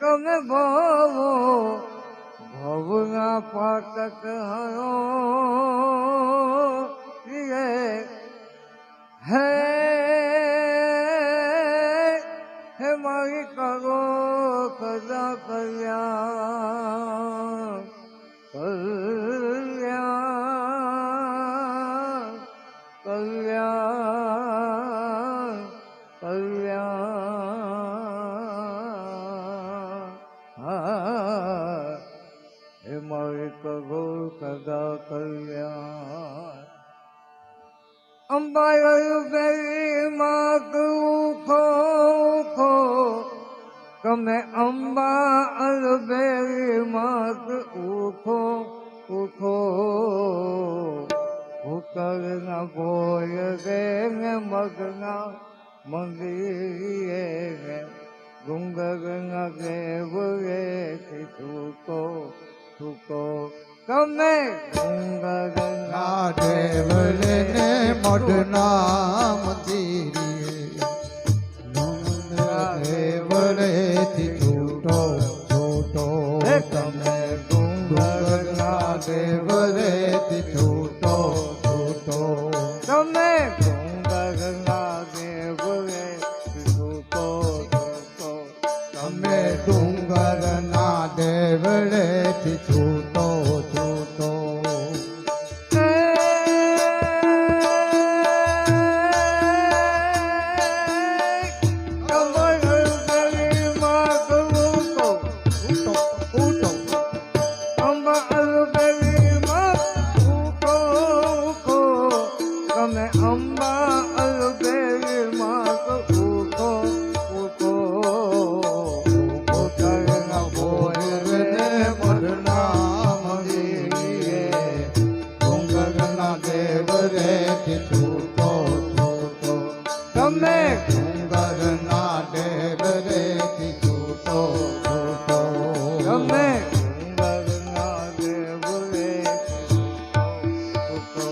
તમે ભવના પાતક હરો હે મારી કરો સદા કલ્યાણ કલ્યાણ કલ્યાણ કલ્યાણ હે મારી કરો સદા કલ્યાણ અંબાયું બેરી માત ઉખો ઉખો તમે અંબા અલબેરી માત ઉખો ઉખો ઉતરના ભોય રે ને મગના મંદિરે રે ડુંગરના દેવ રે છૂટો છૂટો તમે ડુંગરના દેવ ને મઢના મંદિરે દેવ રે છૂટો છૂટો તમે ડુંગરના દેવ રે છૂટો છૂટો તમે ડુંગરના દેવ રે છૂટો છૂટો તમે ડુંગરના દેવ રે છૂટો છૂટો તમે ડુંગરના દેવ રે છૂટો છૂટો તમે ડુંગરના દેવ રે છૂટો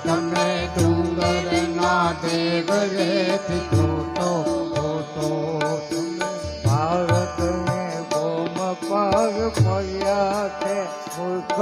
તમે ડુંગરના દેવ રે છૂટો છૂટો ભારતને બોમ પાર પડ્યા છે મૂર્ખ